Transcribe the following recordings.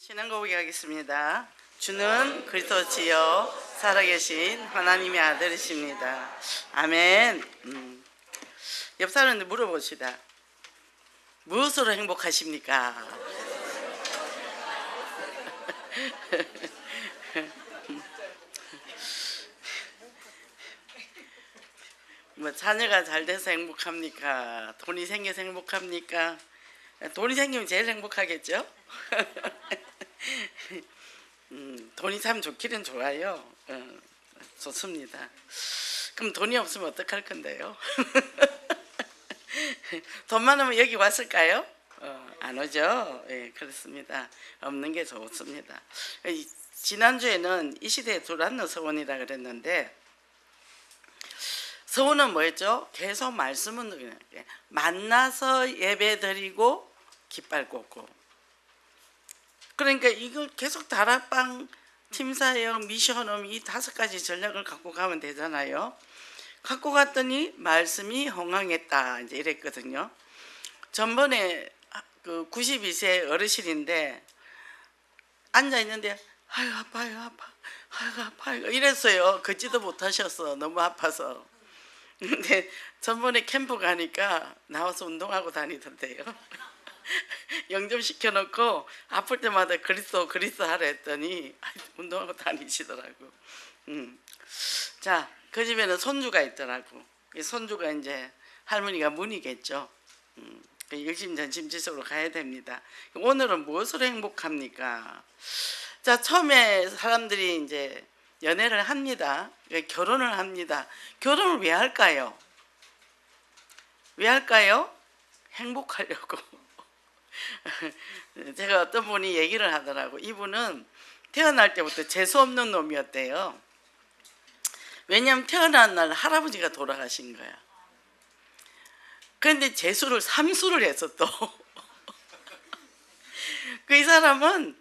신앙 고백하겠습니다. 주는 그리스도시요 살아계신 하나님의 아들이십니다. 아멘. 옆 사람한테 물어봅시다. 무엇으로 행복하십니까? 뭐 자녀가 잘 돼서 행복합니까? 돈이 생겨서 행복합니까? 돈이 생기면 제일 행복하겠죠? 돈이 참 좋기는 좋아요. 좋습니다. 그럼 돈이 없으면 어떡할 건데요? 돈 많으면 여기 왔을까요? 안 오죠. 예, 그렇습니다. 없는 게 좋습니다. 지난주에는 이 시대의 두란노 서원이라 그랬는데, 서원은 뭐였죠? 계속 말씀은 만나서 예배드리고 깃발 꽂고. 그러니까 이걸 계속 다락방, 팀사역, 미션홈 이 5가지 전략을 갖고 가면 되잖아요. 갖고 갔더니 말씀이 흥황했다 이제 이랬거든요. 전번에 그 92세 어르신인데 앉아 있는데 아유 아파요 아파 아유 아파요 이랬어요. 걷지도 못하셔서 너무 아파서. 근데 전번에 캠프 가니까 나와서 운동하고 다니던데요. 영접시켜놓고 아플 때마다 그리스도 하라 했더니 운동하고 다니시더라고. 자, 그 집에는 손주가 있더라고. 손주가 이제 할머니가 문이겠죠. 일심전심지속으로 가야 됩니다. 오늘은 무엇으로 행복합니까? 자, 처음에 사람들이 이제 연애를 합니다. 결혼을 합니다. 결혼을 왜 할까요? 왜 할까요? 행복하려고. 제가 어떤 분이 얘기를 하더라고. 이분은 태어날 때부터 재수 없는 놈이었대요. 왜냐하면 태어난 날 할아버지가 돌아가신 거야. 그런데 재수를 3수를 했어 또. 그 이 사람은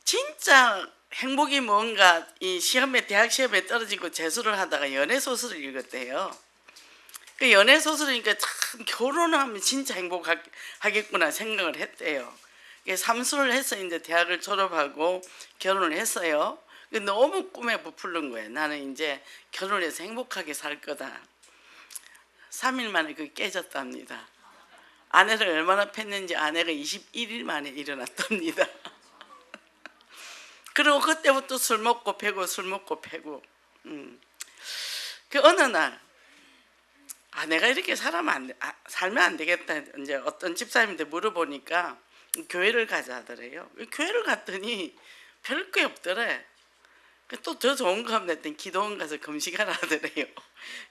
진짜 행복이 뭔가 이 시험에 대학 시험에 떨어지고 재수를 하다가 연애 소설을 읽었대요. 그 연애 소설이니까 참 결혼하면 진짜 행복하겠구나 생각을 했대요. 3수를 해서 이제 대학을 졸업하고 결혼을 했어요. 너무 꿈에 부풀는 거예요. 나는 이제 결혼해서 행복하게 살 거다. 3일 만에 그게 깨졌답니다. 아내를 얼마나 팼는지 아내가 21일 만에 일어났답니다. 그리고 그때부터 술 먹고 패고 술 먹고 패고. 그 어느 날 내가 이렇게 살면 안 되겠다. 이제 어떤 집사님한테 물어보니까 교회를 가자 하더래요. 교회를 갔더니 별게 없더래. 또 더 좋은 거 하면 했더니 기도원 가서 금식하라 하더래요.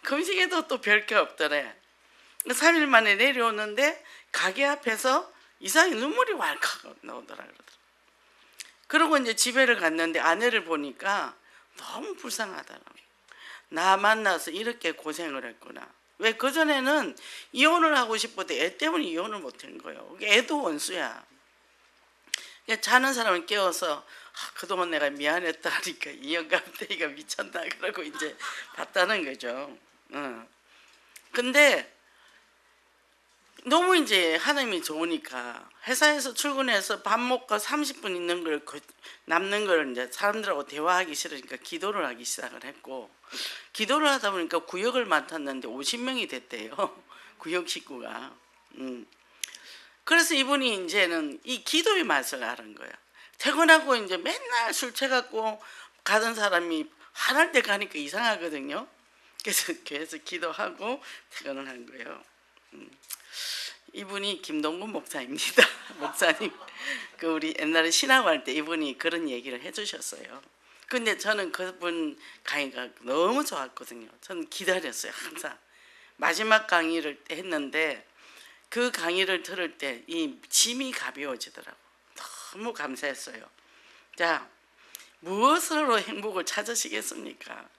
금식해도 또 별게 없더래. 3일 만에 내려오는데 가게 앞에서 이상하게 눈물이 왈칵 나오더라 그러더라고요. 그러고 이제 집에를 갔는데 아내를 보니까 너무 불쌍하더라고요. 나 만나서 이렇게 고생을 했구나. 왜 그전에는 이혼을 하고 싶어도 애 때문에 이혼을 못한 거예요. 애도 원수야. 자는 사람을 깨워서 그동안 내가 미안했다 하니까 이 영감탱이가 미쳤나 그러고 이제 봤다는 거죠. 근데 너무 이제 하나님이 좋으니까 회사에서 출근해서 밥 먹고 30분 있는 걸 남는 걸 이제 사람들하고 대화하기 싫으니까 기도를 하기 시작을 했고, 기도를 하다 보니까 구역을 맡았는데 50명이 됐대요. 구역 식구가. 그래서 이분이 이제는 이 기도의 맛을 아는 거야. 퇴근하고 이제 맨날 술 취해갖고 가던 사람이 화날 때 가니까 이상하거든요. 그래서 교회에서 기도하고 퇴근을 한 거예요. 이분이 김동근 목사입니다. 목사님. 그 우리 옛날에 신학할 때 이분이 그런 얘기를 해주셨어요. 근데 저는 그분 강의가 너무 좋았거든요. 저는 기다렸어요. 항상. 마지막 강의를 했는데 그 강의를 들을 때 이 짐이 가벼워지더라고요. 너무 감사했어요. 자, 무엇으로 행복을 찾으시겠습니까?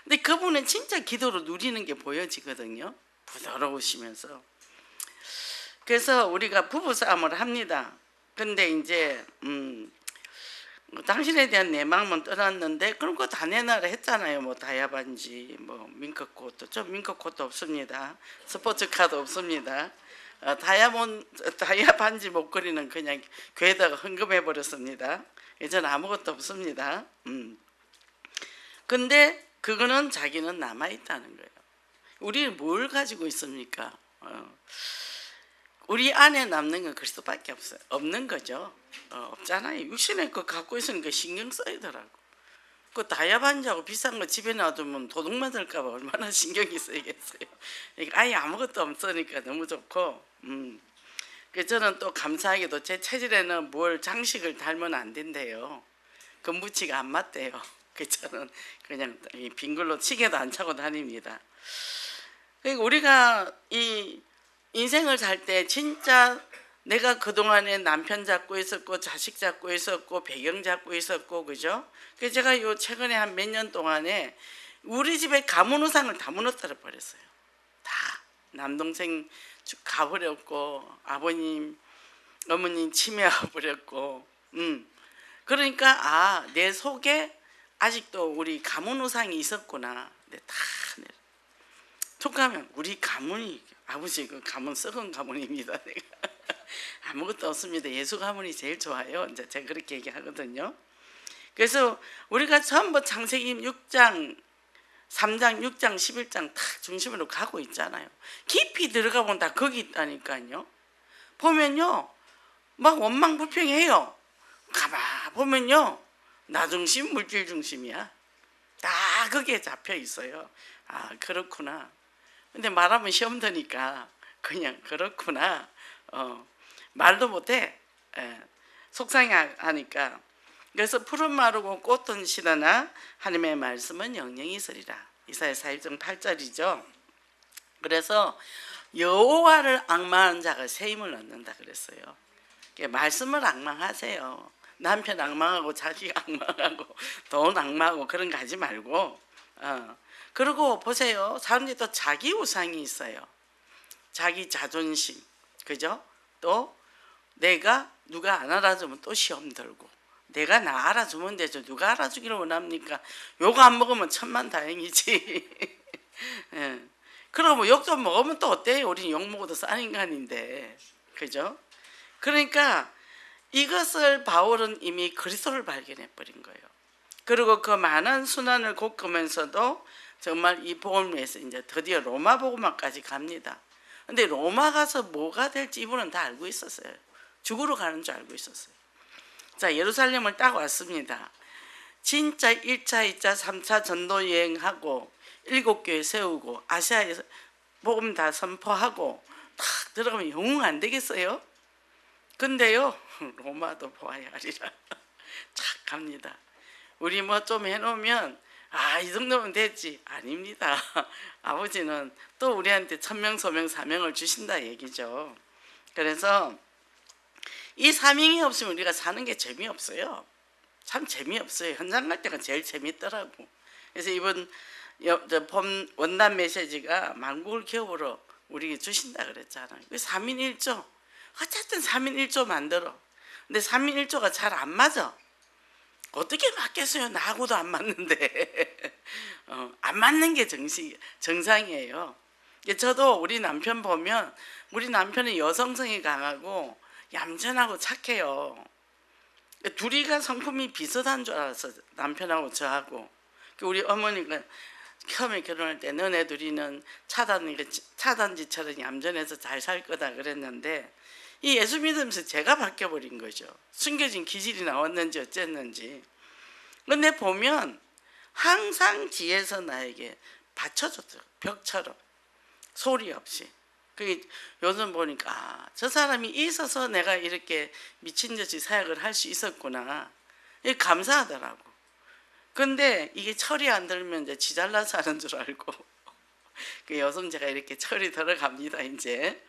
근데 그분은 진짜 기도로 누리는 게 보여지거든요. 부드러우시면서. 그래서 우리가 부부싸움을 합니다. 근데 이제 당신에 대한 내 마음은 떠났는데 그런 거 다 내놔라 했잖아요. 뭐 다이아반지, 뭐 밍크코트. 저 밍크코트 없습니다. 스포츠카도 없습니다. 다이아 반지 목걸이는 그냥 교회에다가 헌금해 버렸습니다. 저는 아무것도 없습니다. 근데 그거는 자기는 남아 있다는 거예요. 우리는 뭘 가지고 있습니까? 우리 안에 남는 건 그리스도밖에 없어요. 없는 거죠. 없잖아요. 육신의 거 갖고 있으니까 신경 써이더라고. 그 다이아 반지하고 비싼 거 집에 놔두면 도둑 맞을까 봐 얼마나 신경이 쓰이겠어요. 아예 아무것도 없으니까 너무 좋고. 그래서 저는 또 감사하게도 제 체질에는 뭘 장식을 달면 안 된대요. 금붙이가 안 맞대요. 그래서 저는 그냥 빈 걸로 시계도 안 차고 다닙니다. 그러니까 우리가 이 인생을 살 때 진짜 내가 그동안에 남편 잡고 있었고 자식 잡고 있었고 배경 잡고 있었고 그죠? 그래서 제가 요 최근에 한 몇 년 동안에 우리 집에 가문 우상을 다 무너뜨려 버렸어요. 다 남동생 가버렸고 아버님 어머님 치매와 버렸고 그러니까 내 속에 아직도 우리 가문 우상이 있었구나. 근데 다 툭하면 우리 가문이 아버지 그 가문 썩은 가문입니다. 내가 아무것도 없습니다. 예수 가문이 제일 좋아요. 이제 제가 그렇게 얘기하거든요. 그래서 우리가 전부 창세기 6장 3장 6장 11장 다 중심으로 가고 있잖아요. 깊이 들어가 보면 다 거기 있다니까요. 보면요 막 원망불평해요. 가만 보면요 나 중심 물질 중심이야. 다 거기에 잡혀 있어요. 그렇구나. 근데 말하면 시험 드니까 그냥 그렇구나. 말도 못해. 속상해하니까. 그래서 푸른 마르고 꽃은 시드나 하나님의 말씀은 영영이 있으리라. 이사야 41장 8절이죠. 그래서 여호와를 앙망하는 자가 새 힘을 얻는다 그랬어요. 말씀을 앙망하세요. 남편 앙망하고 자식 앙망하고 돈 앙망하고 그런 거 하지 말고 그리고 보세요. 사람들이 또 자기 우상이 있어요. 자기 자존심 그죠? 또 내가 누가 안 알아주면 또 시험 들고 내가 나 알아주면 되죠. 누가 알아주기를 원합니까? 욕 안 먹으면 천만다행이지. 그리고 뭐 욕 좀 먹으면 또 어때요? 우리는 욕 먹어도 싼 인간인데 그죠? 그러니까 이것을 바울은 이미 그리스도를 발견해 버린 거예요. 그리고 그 많은 순환을 겪으면서도 정말 이 복음을 위해서 이제 드디어 로마 복음화까지 갑니다. 근데 로마 가서 뭐가 될지 이분은 다 알고 있었어요. 죽으러 가는 줄 알고 있었어요. 자, 예루살렘을 딱 왔습니다. 진짜 1차, 2차, 3차 전도 여행하고 7교회 세우고 아시아에서 복음 다 선포하고 탁 들어가면 영웅 안 되겠어요? 근데요 로마도 보아야 하리라. 착 갑니다. 우리 뭐 좀 해놓으면 이 정도면 됐지. 아닙니다. 아버지는 또 우리한테 천명 소명 사명을 주신다 얘기죠. 그래서 이 사명이 없으면 우리가 사는 게 재미없어요. 참 재미없어요. 현장 갈 때가 제일 재밌더라고. 그래서 이번 원단 메시지가 만국을 기업으로 우리에게 주신다 그랬잖아요. 3인 1조 어쨌든 3인 1조 만들어. 근데 3인 1조가 잘 안 맞아. 어떻게 맞겠어요? 나하고도 안 맞는데. 안 맞는 게 정상이에요. 저도 우리 남편 보면 우리 남편은 여성성이 강하고 얌전하고 착해요. 둘이가 성품이 비슷한 줄 알았어. 남편하고 저하고. 우리 어머니가 처음에 결혼할 때 너네 둘이는 차단지처럼 얌전해서 잘 살 거다 그랬는데 이 예수 믿으면서 제가 바뀌어버린 거죠. 숨겨진 기질이 나왔는지 어쨌는지. 근데 보면 항상 뒤에서 나에게 받쳐줬어요. 벽처럼 소리 없이. 요즘 보니까 저 사람이 있어서 내가 이렇게 미친듯이 사역을 할 수 있었구나. 감사하더라고. 근데 이게 철이 안 들면 이제 지 잘나서 하는 줄 알고 요즘 제가 이렇게 철이 들어갑니다 이제.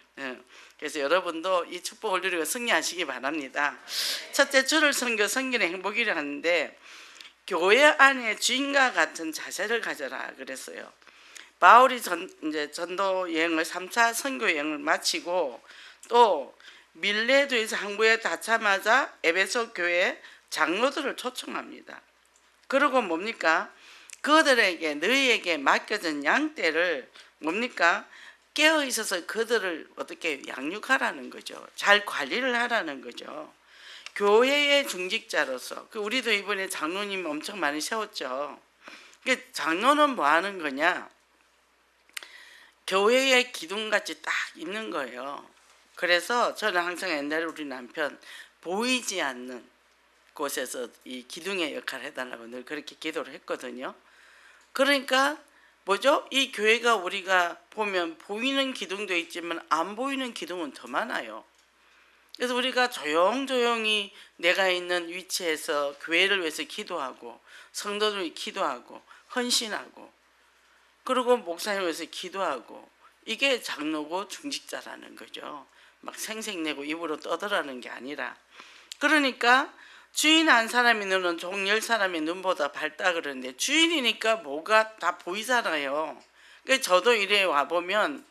그래서 여러분도 이 축복을 누리고 승리하시기 바랍니다. 첫째, 주를 섬겨 섬기는 행복이라 하는데 교회 안에 주인과 같은 자세를 가져라 그랬어요. 바울이 이제 전도 여행을 3차 선교 여행을 마치고 또 밀레도에서 항구에 닿자마자 에베소 교회 장로들을 초청합니다. 그리고 뭡니까? 그들에게 너희에게 맡겨진 양떼를 뭡니까? 깨어 있어서 그들을 어떻게 양육하라는 거죠. 잘 관리를 하라는 거죠. 교회의 중직자로서 우리도 이번에 장로님 엄청 많이 세웠죠. 장로는 뭐 하는 거냐? 교회의 기둥같이 딱 있는 거예요. 그래서 저는 항상 옛날에 우리 남편 보이지 않는 곳에서 이 기둥의 역할을 해달라고 늘 그렇게 기도를 했거든요. 그러니까 뭐죠? 이 교회가 우리가 보면 보이는 기둥도 있지만 안 보이는 기둥은 더 많아요. 그래서 우리가 조용조용히 내가 있는 위치에서 교회를 위해서 기도하고 성도들 위해 기도하고 헌신하고 그리고 목사님을 위해서 기도하고 이게 장로고 중직자라는 거죠. 막 생색내고 입으로 떠들라는 게 아니라. 그러니까 주인 한 사람이 눈은 종 10사람의 눈보다 밝다 그러는데 주인이니까 뭐가 다 보이잖아요. 그러니까 저도 이래 와보면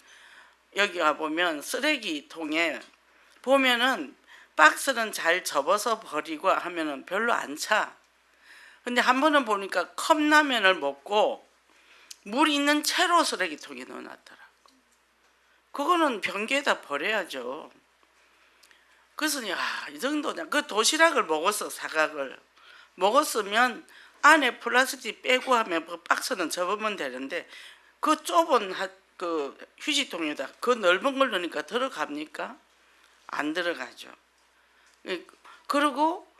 여기 와보면 쓰레기통에 보면은 박스는 잘 접어서 버리고 하면은 별로 안 차. 근데 한 번은 보니까 컵라면을 먹고 물 있는 채로 쓰레기통에 넣어놨더라고. 그거는 변기에다 버려야죠. 그래서 이 정도냐. 그 도시락을 먹었어. 사각을 먹었으면 안에 플라스틱 빼고 하면 그 박스는 접으면 되는데 그 좁은 그 휴지통에다 그 넓은 걸 넣으니까 들어갑니까? 안 들어가죠. 그리고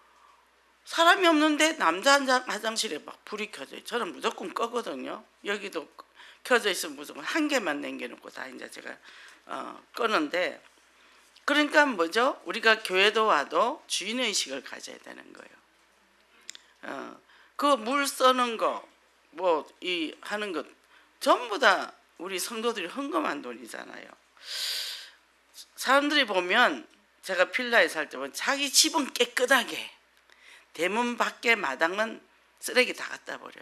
사람이 없는데 남자 화장실에 막 불이 켜져요. 저는 무조건 끄거든요. 여기도 켜져 있으면 무조건 한 개만 남겨놓고 다 이제 제가 끄는데 그러니까 뭐죠? 우리가 교회도 와도 주인의식을 가져야 되는 거예요. 그 물 써는 거, 뭐 이 하는 것 전부 다 우리 성도들이 헌금한 돈이잖아요. 사람들이 보면 제가 필라에 살 때 보면 자기 집은 깨끗하게 대문 밖에 마당은 쓰레기 다 갖다 버려.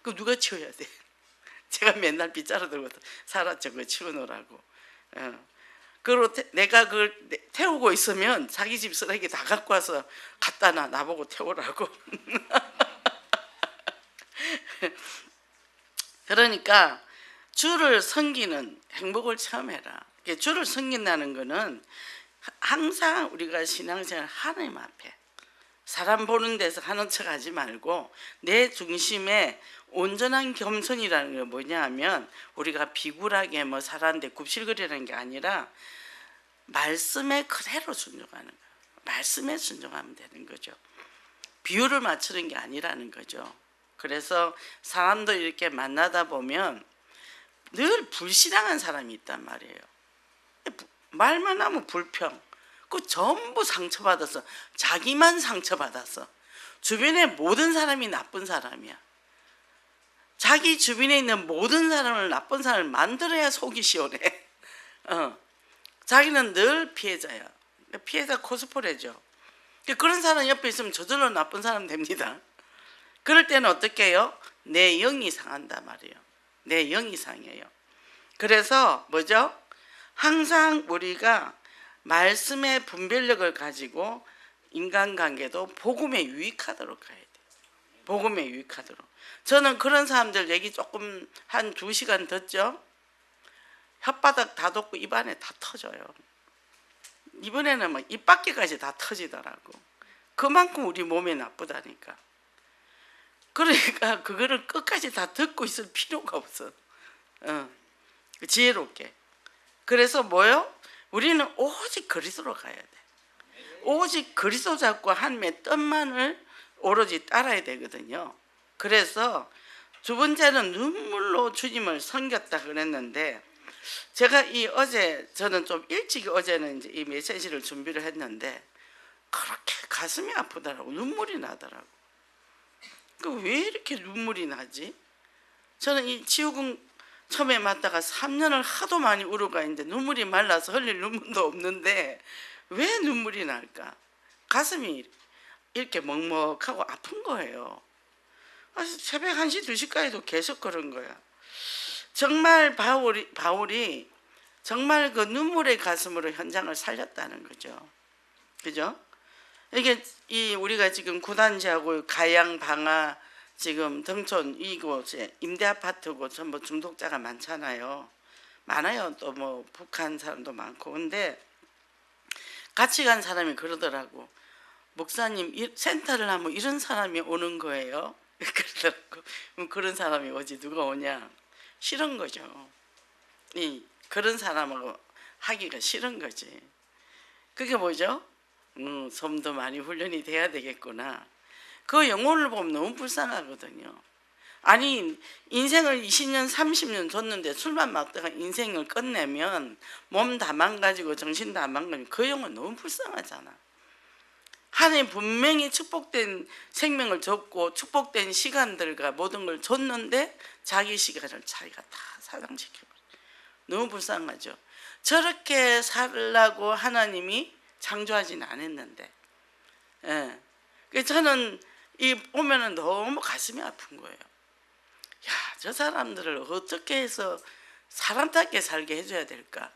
그 누가 치워야 돼? 제가 맨날 빗자루 들고 살았죠. 그거 치워놓으라고. 그리고 내가 그걸 태우고 있으면 자기 집 쓰레기 다 갖고 와서 갖다 놔. 나보고 태우라고. 그러니까 주를 섬기는 행복을 체험해라. 주를 섬긴다는 것은 항상 우리가 신앙생활 하나님 앞에 사람 보는 데서 하는 척 하지 말고 내 중심에 온전한 겸손이라는 게 뭐냐 하면 우리가 비굴하게 뭐 살았는데 굽실거리라는 게 아니라 말씀에 그대로 순종하는 거예요. 말씀에 순종하면 되는 거죠. 비율을 맞추는 게 아니라는 거죠. 그래서 사람도 이렇게 만나다 보면 늘 불신앙한 사람이 있단 말이에요. 말만 하면 불평. 그 전부 상처받아서 자기만 상처받아서 주변의 모든 사람이 나쁜 사람이야. 자기 주변에 있는 모든 사람을 나쁜 사람을 만들어야 속이 시원해. 자기는 늘 피해자야. 피해자 코스프레죠. 그런 사람 옆에 있으면 저절로 나쁜 사람 됩니다. 그럴 때는 어떻게 해요? 내 영이 상한다 말이에요. 내 영이 상해요. 그래서 뭐죠? 항상 우리가 말씀의 분별력을 가지고 인간관계도 복음에 유익하도록 가야 돼요. 복음에 유익하도록. 저는 그런 사람들 얘기 조금 한 2시간 듣죠. 혓바닥 다 돋고 입안에 다 터져요. 이번에는 막 입밖에까지 다 터지더라고. 그만큼 우리 몸에 나쁘다니까. 그러니까 그거를 끝까지 다 듣고 있을 필요가 없어. 지혜롭게. 그래서 뭐요? 우리는 오직 그리스도로 가야 돼. 오직 그리스도 잡고 한 몇 뼘만을 오로지 따라야 되거든요. 그래서 두 번째는 눈물로 주님을 섬겼다 그랬는데 제가 어제 저는 좀 일찍 어제는 이제 이 메시지를 준비를 했는데 그렇게 가슴이 아프더라고. 눈물이 나더라고. 왜 이렇게 눈물이 나지? 저는 이 지옥은 처음에 맞다가 3년을 하도 많이 울어가 있는데 눈물이 말라서 흘릴 눈물도 없는데 왜 눈물이 날까? 가슴이 이렇게 먹먹하고 아픈 거예요. 그래서 새벽 1시, 2시까지도 계속 그런 거야. 정말 바울이 정말 그 눈물의 가슴으로 현장을 살렸다는 거죠. 그죠? 이게 우리가 지금 구단지하고 가양, 방화, 지금 등촌 이곳에 임대 아파트고 전부 중독자가 많잖아요. 많아요. 또 뭐 북한 사람도 많고. 근데 같이 간 사람이 그러더라고. 목사님 센터를 하면 이런 사람이 오는 거예요. 그러더라고. 그런 사람이 오지 누가 오냐. 싫은 거죠. 그런 사람하고 하기가 싫은 거지. 그게 뭐죠? 좀 더 많이 훈련이 돼야 되겠구나. 그 영혼을 보면 너무 불쌍하거든요. 아니 인생을 20년 30년 줬는데 술만 먹다가 인생을 끝내면 몸 다 망가지고 정신 다 망가지고 그 영혼 너무 불쌍하잖아. 하나님 분명히 축복된 생명을 줬고 축복된 시간들과 모든 걸 줬는데 자기 시간을 자기가 다 사장시켜버려. 너무 불쌍하죠. 저렇게 살라고 하나님이 창조하지는 않았는데, 예. 그래서 저는 이 보면은 너무 가슴이 아픈 거예요. 야, 저 사람들을 어떻게 해서 사람답게 살게 해줘야 될까?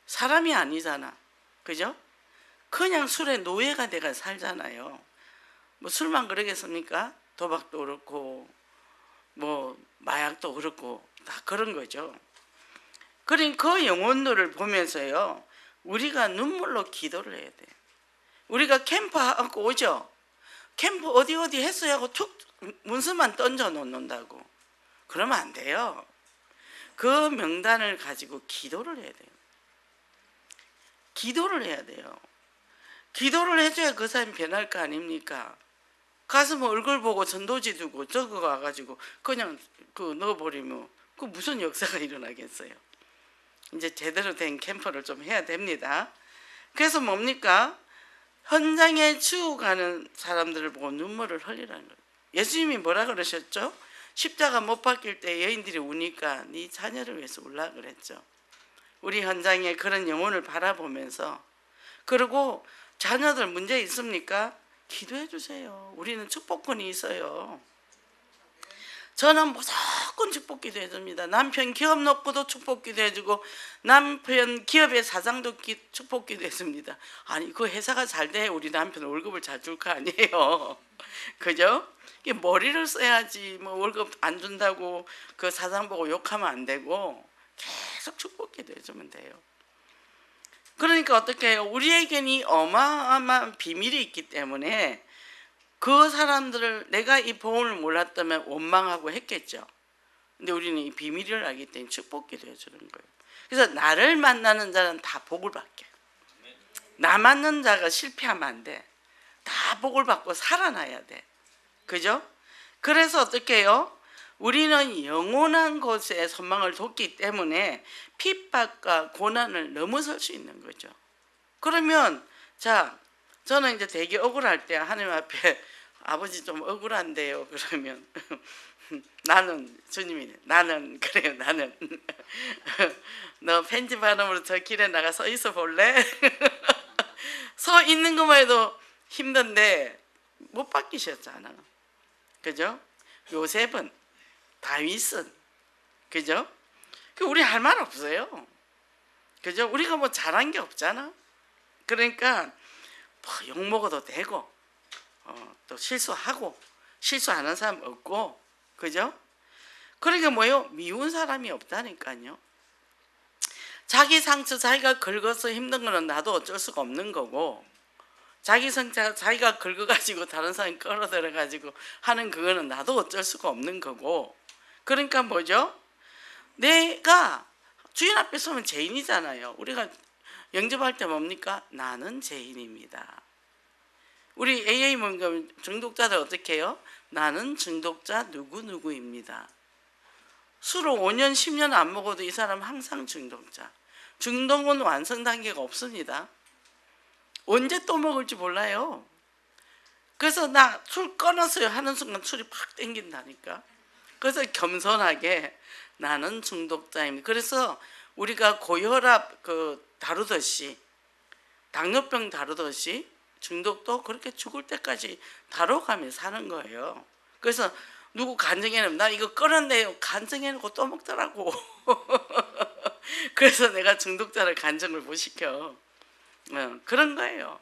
사람이 아니잖아, 그죠? 그냥 술의 노예가 돼가 살잖아요. 뭐 술만 그러겠습니까? 도박도 그렇고, 뭐 마약도 그렇고 다 그런 거죠. 그러니까 그 영혼들을 보면서요, 우리가 눈물로 기도를 해야 돼. 우리가 캠프 하고 오죠. 캠프 어디 했어요 하고 툭 문서만 던져 놓는다고. 그러면 안 돼요. 그 명단을 가지고 기도를 해야 돼요. 기도를 해야 돼요. 기도를 해줘야 그 사람이 변할 거 아닙니까? 가서 뭐 얼굴 보고 전도지 두고 저거 가가지고 그냥 그 넣어버리면 그 무슨 역사가 일어나겠어요. 이제 제대로 된 캠프를 좀 해야 됩니다. 그래서 뭡니까? 현장에 죽어가는 사람들을 보고 눈물을 흘리라는 거예요. 예수님이 뭐라 그러셨죠? 십자가 못 박힐 때 여인들이 우니까 네 자녀를 위해서 울라 그랬죠. 우리 현장에 그런 영혼을 바라보면서, 그리고 자녀들 문제 있습니까? 기도해 주세요. 우리는 축복권이 있어요. 저는 무조건 축복 기도해 줍니다. 남편 기업 놓고도 축복 기도해 주고 남편 기업의 사장도 축복 기도해 줍니다. 아니 그 회사가 잘 돼 우리 남편 월급을 잘 줄 거 아니에요. 그죠? 머리를 써야지. 뭐 월급 안 준다고 그 사장 보고 욕하면 안 되고 계속 축복 기도해 주면 돼요. 그러니까 어떻게 해요? 우리에게는 어마어마한 비밀이 있기 때문에 그 사람들을 내가 이 복음을 몰랐다면 원망하고 했겠죠. 근데 우리는 이 비밀을 알기 때문에 축복 기도해 주는 거예요. 그래서 나를 만나는 자는 다 복을 받게. 나 만난 자가 실패하면 안 돼. 다 복을 받고 살아나야 돼. 그죠? 그래서 어떻게 해요? 우리는 영원한 곳에 소망을 뒀기 때문에 핍박과 고난을 넘어설 수 있는 거죠. 그러면 자, 저는 이제 되게 억울할 때 하나님 앞에 아버지 좀 억울한데요. 그러면 나는 주님이 나는 그래요. 나는 너 편집하느라고 저 길에 나가 서 있어 볼래? 서 있는 것만 해도 힘든데 못 바뀌셨잖아. 그죠? 요셉은, 다윗은, 그죠? 우리 할 말 없어요. 그죠? 우리가 뭐 잘한 게 없잖아. 그러니까 뭐 욕 먹어도 되고 또 실수하고 실수하는 사람 없고, 그죠? 그러니까 뭐요? 미운 사람이 없다니까요. 자기 상처 자기가 긁어서 힘든 거는 나도 어쩔 수가 없는 거고, 자기 상처 자기가 긁어가지고 다른 사람 끌어들여가지고 하는 그거는 나도 어쩔 수가 없는 거고. 그러니까 뭐죠? 내가 주인 앞에 서면 죄인이잖아요. 우리가 영접할 때 뭡니까? 나는 죄인입니다. 우리 AA 모임 중독자들 어떻게 해요? 나는 중독자 누구누구입니다. 술을 5년 10년 안 먹어도 이 사람 항상 중독자. 중독은 완성 단계가 없습니다. 언제 또 먹을지 몰라요. 그래서 나 술 끊었어요 하는 순간 술이 팍 땡긴다니까. 그래서 겸손하게 나는 중독자입니다. 그래서 우리가 고혈압 다루듯이, 당뇨병 다루듯이 중독도 그렇게 죽을 때까지 다뤄가며 사는 거예요. 그래서 누구 간증해놓으면 나 이거 끊었네요. 간증해놓고 또 먹더라고. 그래서 내가 중독자를 간증을 못 시켜. 그런 거예요.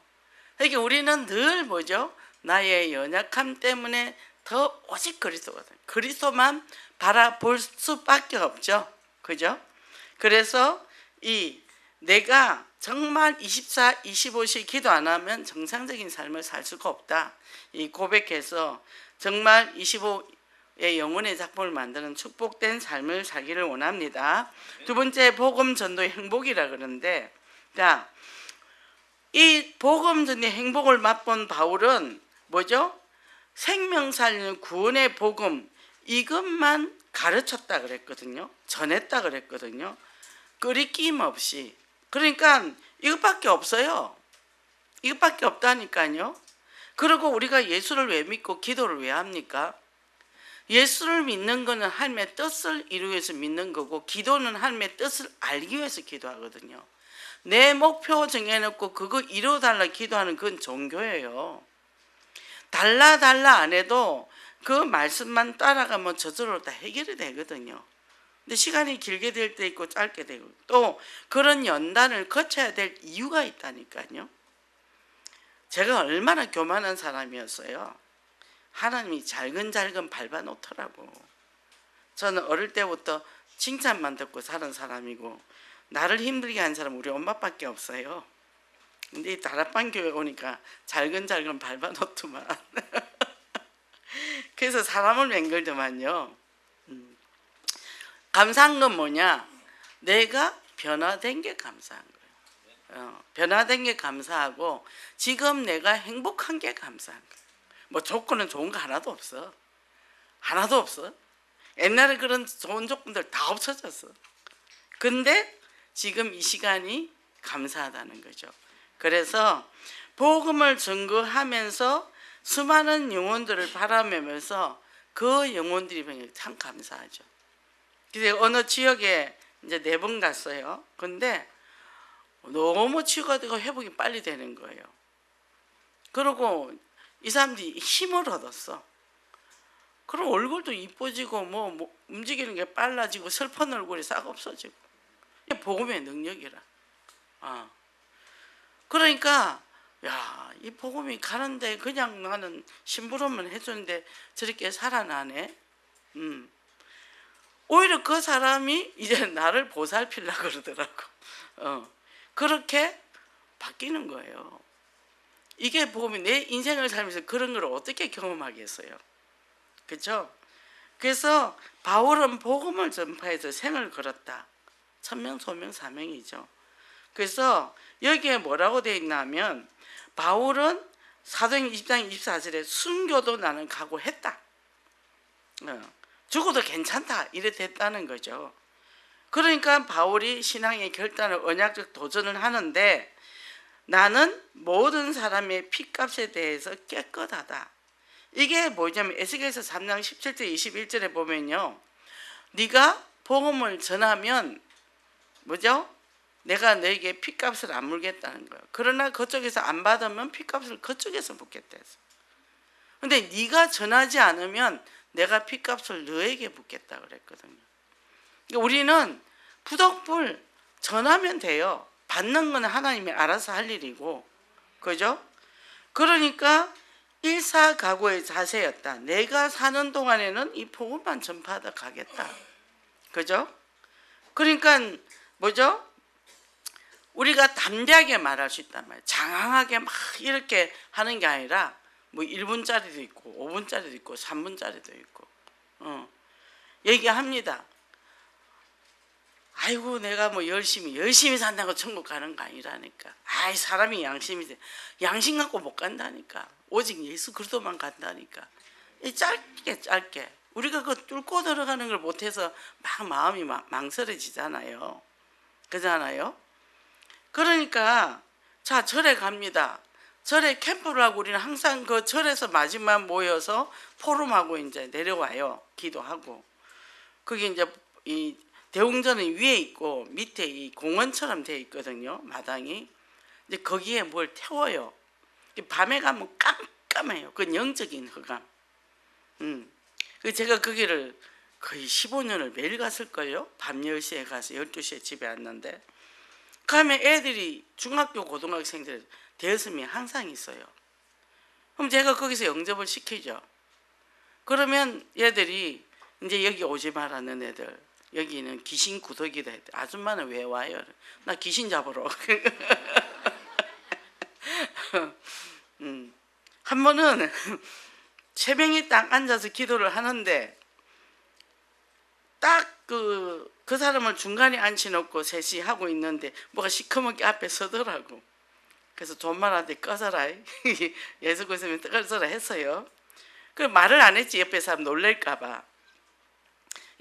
그러니까 우리는 늘 뭐죠? 나의 연약함 때문에 더 오직 그리스도거든. 그리스도만 바라볼 수밖에 없죠. 그죠? 그래서 이 내가 정말 24, 25시 기도 안 하면 정상적인 삶을 살 수가 없다. 이 고백해서 정말 25의 영혼의 작품을 만드는 축복된 삶을 살기를 원합니다. 두 번째, 복음 전도의 행복이라 그러는데, 자, 이 복음 전도의 행복을 맛본 바울은 뭐죠? 생명 살리는 구원의 복음, 이것만 가르쳤다 그랬거든요. 전했다 그랬거든요. 끄리낌 없이. 그러니까 이것밖에 없어요. 이것밖에 없다니까요. 그리고 우리가 예수를 왜 믿고 기도를 왜 합니까? 예수를 믿는 거는 하나님의 뜻을 이루기 위해서 믿는 거고, 기도는 하나님의 뜻을 알기 위해서 기도하거든요. 내 목표 정해놓고 그거 이루어달라 기도하는 그건 종교예요. 달라 안 해도 그 말씀만 따라가면 저절로 다 해결이 되거든요. 근데 시간이 길게 될 때 있고 짧게 되고, 또 그런 연단을 거쳐야 될 이유가 있다니까요. 제가 얼마나 교만한 사람이었어요. 하나님이 잘근잘근 밟아놓더라고. 저는 어릴 때부터 칭찬만 듣고 사는 사람이고, 나를 힘들게 한 사람은 우리 엄마밖에 없어요. 근데 이 다락방 교회 오니까 잘근잘근 밟아놓더만. 그래서 사람을 맹글더만요. 감사한 건 뭐냐? 내가 변화된 게 감사한 거예요. 변화된 게 감사하고, 지금 내가 행복한 게 감사한 거예요. 뭐 조건은 좋은 거 하나도 없어. 하나도 없어. 옛날에 그런 좋은 조건들 다 없어졌어. 근데 지금 이 시간이 감사하다는 거죠. 그래서 복음을 증거하면서 수많은 영혼들을 바라보면서 그 영혼들이 참 감사하죠. 그래서 어느 지역에 이제 4번 갔어요. 근데 너무 치유가 되고 회복이 빨리 되는 거예요. 그리고 이 사람들이 힘을 얻었어. 그럼 얼굴도 이뻐지고 뭐 움직이는 게 빨라지고 슬픈 얼굴이 싹 없어지고. 이게 복음의 능력이라. 그러니까 야, 이 복음이 가는데 그냥 나는 심부름을 해주는데 저렇게 살아나네. 오히려 그 사람이 이제 나를 보살피려고 그러더라고. 그렇게 바뀌는 거예요. 이게 복음이. 내 인생을 살면서 그런 걸 어떻게 경험하겠어요? 그렇죠? 그래서 바울은 복음을 전파해서 생을 걸었다. 천명, 소명, 사명이죠. 그래서 여기에 뭐라고 되어 있냐면, 바울은 사도행 20장 24절에 순교도 나는 각오했다. 죽어도 괜찮다. 이래 됐다는 거죠. 그러니까 바울이 신앙의 결단을 언약적 도전을 하는데, 나는 모든 사람의 핏값에 대해서 깨끗하다. 이게 뭐냐면 에스겔서 3장 17절 21절에 보면요, 네가 복음을 전하면 뭐죠? 내가 너에게 핏값을 안 물겠다는 거예요. 그러나 그쪽에서 안 받으면 핏값을 그쪽에서 묻겠다 해서. 근데 네가 전하지 않으면 내가 핏값을 너에게 묻겠다 그랬거든요. 그러니까 우리는 부덕불 전하면 돼요. 받는 건 하나님이 알아서 할 일이고, 그죠? 그러니까 일사각오의 자세였다. 내가 사는 동안에는 이 복음만 전파하다 가겠다. 그죠? 그러니까 뭐죠? 우리가 담대하게 말할 수 있단 말이에요. 장황하게 막 이렇게 하는 게 아니라 뭐 1분짜리도 있고 5분짜리도 있고 3분짜리도 있고 얘기합니다. 아이고 내가 뭐 열심히 산다고 천국 가는 거 아니라니까. 아이 사람이 양심 갖고 못 간다니까. 오직 예수 그리스도만 간다니까. 짧게 우리가 그 뚫고 들어가는 걸 못해서 막 마음이 망설여지잖아요. 그러잖아요. 그러니까 자 절에 갑니다. 절에 캠프를 하고 우리는 항상 그 절에서 마지막 모여서 포럼하고 이제 내려와요. 기도하고. 그게 이제 이 대웅전은 위에 있고 밑에 이 공원처럼 되어 있거든요. 마당이. 이제 거기에 뭘 태워요. 밤에 가면 깜깜해요. 그건 영적인 흑암. 제가 거기를 거의 15년을 매일 갔을걸요. 밤 10시에 가서 12시에 집에 왔는데, 가면 애들이 중학교 고등학생들 대여섯 명이 항상 있어요. 그럼 제가 거기서 영접을 시키죠. 그러면 얘들이 이제 여기 오지 말라는 애들, 여기는 귀신 구덕이다. 아줌마는 왜 와요? 나 귀신 잡으러. 한 번은 새벽에 딱 앉아서 기도를 하는데 딱 그 사람을 중간에 앉혀놓고 셋이 하고 있는데 뭐가 시커멓게 앞에 서더라고. 그래서 존말한테 꺼져라. 예수 그리스도면 꺼져라 했어요. 그 말을 안 했지. 옆에 사람 놀랄까봐.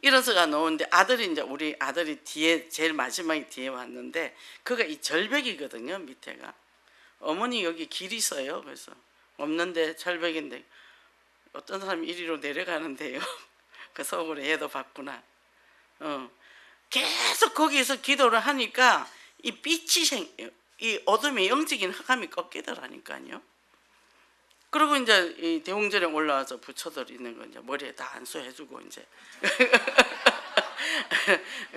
일어서가 놓은데 아들이 이제 우리 아들이 뒤에 제일 마지막에 뒤에 왔는데 그가 이 절벽이거든요. 밑에가. 어머니 여기 길 있어요. 그래서 없는데 절벽인데 어떤 사람이 이리로 내려가는데요. 그 속으로 얘도 봤구나. 계속 거기에서 기도를 하니까 이 빛이 이 어둠의 영적인 흑암이 꺾이더라니까요. 그리고 이제 이 대웅전에 올라와서 부처들 있는 거 이제 머리에 다 안수해주고 이제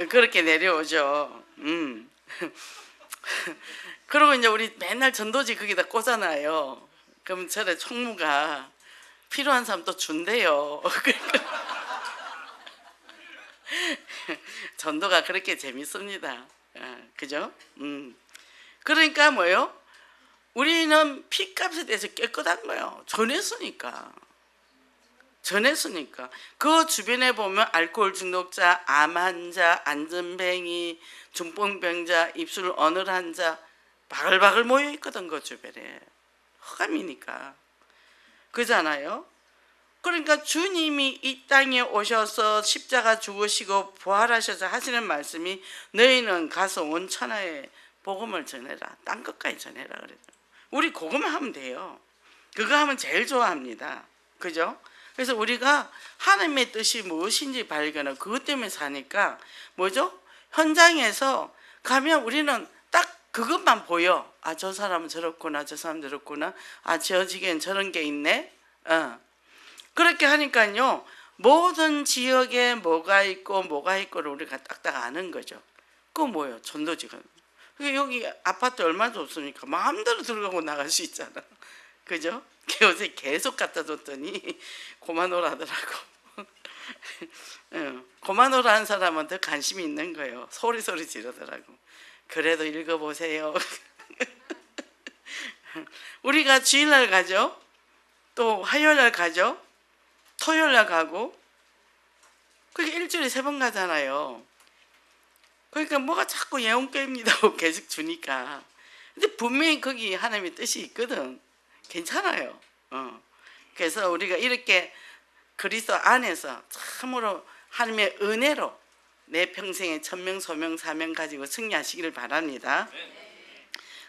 그렇게 내려오죠. 그리고 이제 우리 맨날 전도지 거기다 꽂아놔요. 그럼 저래 총무가 필요한 사람 또 준대요. 전도가 그렇게 재밌습니다. 그죠? 그러니까 뭐요? 우리는 피값에 대해서 깨끗한 거예요. 전했으니까. 그 주변에 보면 알코올 중독자, 암 환자, 안전뱅이, 중풍병자, 입술 어눌한 자 바글바글 모여 있거든. 그 주변에 흑암이니까. 그잖아요. 그러니까 주님이 이 땅에 오셔서 십자가 죽으시고 부활하셔서 하시는 말씀이 너희는 가서 온 천하에 복음을 전해라. 땅 끝까지 전해라 그래요. 우리 그것만 하면 돼요. 그거 하면 제일 좋아합니다. 그죠? 그래서 우리가 하나님의 뜻이 무엇인지 발견하고 그것 때문에 사니까 뭐죠? 현장에서 가면 우리는 딱 그것만 보여. 아, 저 사람은 저렇구나. 저 사람 저렇구나. 아, 저 지게엔 저런 게 있네. 그렇게 하니까요. 모든 지역에 뭐가 있고를 우리가 딱딱 아는 거죠. 그거 뭐예요? 전도지가. 여기 아파트 얼마도 없으니까 마음대로 들어가고 나갈 수 있잖아. 그죠? 요새 계속 갖다 줬더니 고만오라 하더라고. 고만오라 한 사람은 더 관심이 있는 거예요. 소리 지르더라고. 그래도 읽어보세요. 우리가 주일날 가죠. 또 화요일날 가죠. 토요일날 가고. 그게 일주일에 3번 가잖아요. 그러니까 뭐가 자꾸 예언교회입니다 계속 주니까. 근데 분명히 거기 하나님의 뜻이 있거든. 괜찮아요. 그래서 우리가 이렇게 그리스도 안에서 참으로 하나님의 은혜로 내 평생에 천명, 소명, 사명 가지고 승리하시기를 바랍니다.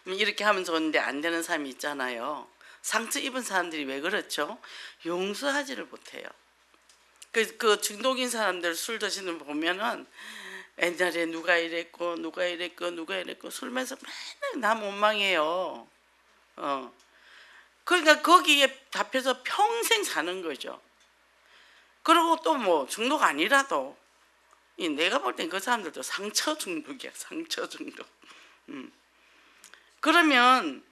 이렇게 하면 좋은데 안 되는 사람이 있잖아요. 상처 입은 사람들이 왜 그렇죠? 용서하지를 못해요. 그 중독인 사람들 술 드시는 거 보면은 옛날에 누가 이랬고 술 마셔서 맨날 남 원망해요. 그러니까 거기에 잡혀서 평생 사는 거죠. 그리고 또 뭐 중독 아니라도 내가 볼 땐 그 사람들도 상처 중독이야. 상처 중독. 그러면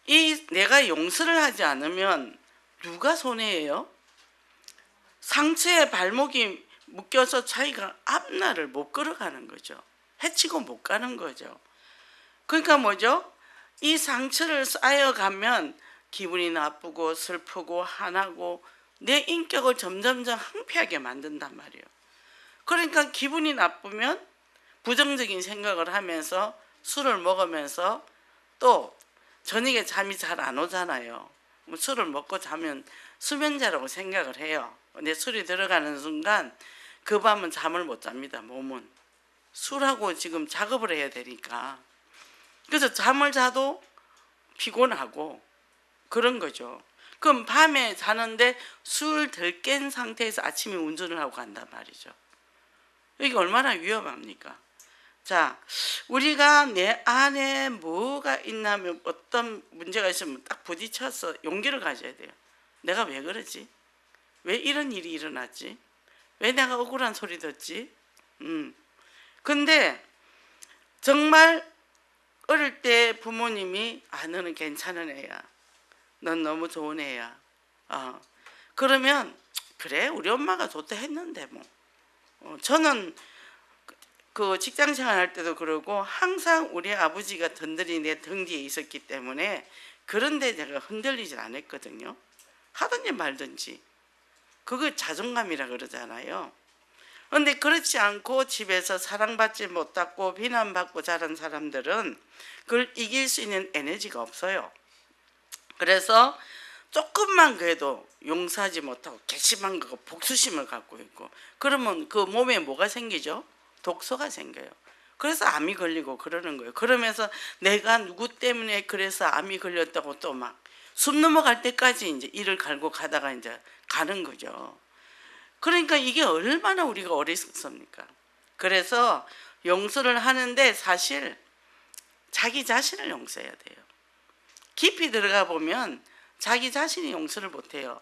이 내가 용서를 하지 않으면 누가 손해예요? 상처에 발목이 묶여서 자기가 앞날을 못 걸어가는 거죠. 해치고 못 가는 거죠. 그러니까 뭐죠? 이 상처를 쌓여가면 기분이 나쁘고 슬프고 화나고 내 인격을 점점점 항폐하게 만든단 말이에요. 그러니까 기분이 나쁘면 부정적인 생각을 하면서 술을 먹으면서 또 저녁에 잠이 잘 안 오잖아요. 술을 먹고 자면 수면제라고 생각을 해요. 근데 술이 들어가는 순간 그 밤은 잠을 못 잡니다. 몸은 술하고 지금 작업을 해야 되니까. 그래서 잠을 자도 피곤하고 그런 거죠. 그럼 밤에 자는데 술 덜 깬 상태에서 아침에 운전을 하고 간단 말이죠. 이게 얼마나 위험합니까? 자, 우리가 내 안에 뭐가 있냐면 어떤 문제가 있으면 딱 부딪혀서 용기를 가져야 돼요. 내가 왜 그러지? 왜 이런 일이 일어났지? 왜 내가 억울한 소리 듣지? 근데 정말 어릴 때 부모님이 너는 괜찮은 애야. 넌 너무 좋은 애야. 그러면 그래 우리 엄마가 좋다 했는데 뭐. 저는 그 직장 생활할 때도 그러고 항상 우리 아버지가 든든히 내 등 뒤에 있었기 때문에 그런데 제가 흔들리질 않았거든요. 하든지 말든지. 그걸 자존감이라 그러잖아요. 그런데 그렇지 않고 집에서 사랑받지 못하고 비난받고 자란 사람들은 그걸 이길 수 있는 에너지가 없어요. 그래서 조금만 그래도 용서하지 못하고 괘씸한 거 복수심을 갖고 있고 그러면 그 몸에 뭐가 생기죠? 독소가 생겨요. 그래서 암이 걸리고 그러는 거예요. 그러면서 내가 누구 때문에 그래서 암이 걸렸다고 또 막 숨 넘어갈 때까지 이제 이를 갈고 가다가 이제 가는 거죠. 그러니까 이게 얼마나 우리가 어리석습니까? 그래서 용서를 하는데 사실 자기 자신을 용서해야 돼요. 깊이 들어가 보면 자기 자신이 용서를 못해요.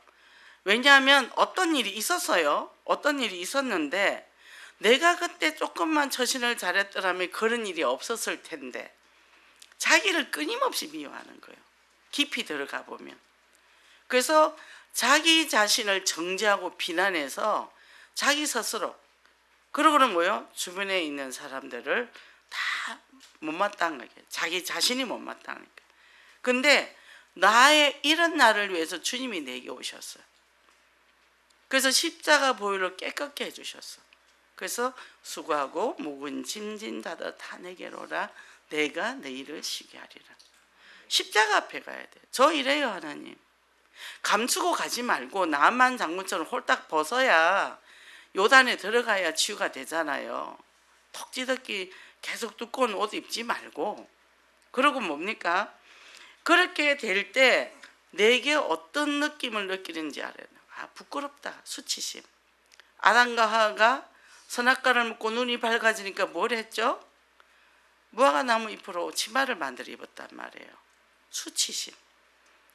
왜냐하면 어떤 일이 있었어요. 어떤 일이 있었는데 내가 그때 조금만 처신을 잘했더라면 그런 일이 없었을 텐데 자기를 끊임없이 미워하는 거예요. 깊이 들어가 보면. 그래서 자기 자신을 정죄하고 비난해서 자기 스스로 그러고는 뭐요? 주변에 있는 사람들을 다 못마땅하게 자기 자신이 못마땅하니까. 근데 나의 이런 나를 위해서 주님이 내게 오셨어요. 그래서 십자가 보혈로 깨끗게 해주셨어. 그래서 수고하고 묵은 짐진 다들 다 내게로 오라. 내가 너희를 쉬게 하리라. 십자가 앞에 가야 돼. 저 이래요 하나님. 감추고 가지 말고 나만 장군처럼 홀딱 벗어야 요단에 들어가야 치유가 되잖아요. 턱지덕기 계속 두꺼운 옷 입지 말고. 그러고 뭡니까? 그렇게 될 때 내게 어떤 느낌을 느끼는지 알아요. 아, 부끄럽다. 수치심. 아담과 하와가 선악과를 먹고 눈이 밝아지니까 뭘 했죠? 무화과 나무 잎으로 치마를 만들어 입었단 말이에요. 수치심.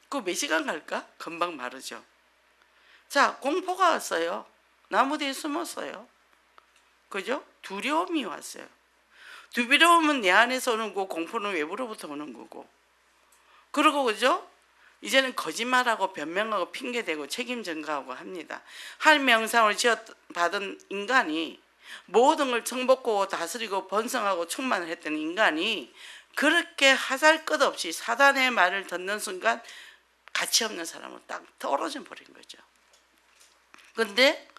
그거 몇 시간 갈까? 금방 마르죠. 자, 공포가 왔어요. 나무 뒤에 숨었어요. 그죠? 두려움이 왔어요. 두려움은 내 안에서 오는 거고 공포는 외부로부터 오는 거고. 그리고 그죠? 이제는 거짓말하고 변명하고 핑계대고 책임 전가하고 합니다. 할 명상을 받은 인간이 모든 걸 정복하고 다스리고 번성하고 충만을 했던 인간이 그렇게 하살 것 없이 사단의 말을 듣는 순간 가치 없는 사람은 딱 떨어져 버린 거죠. 그런데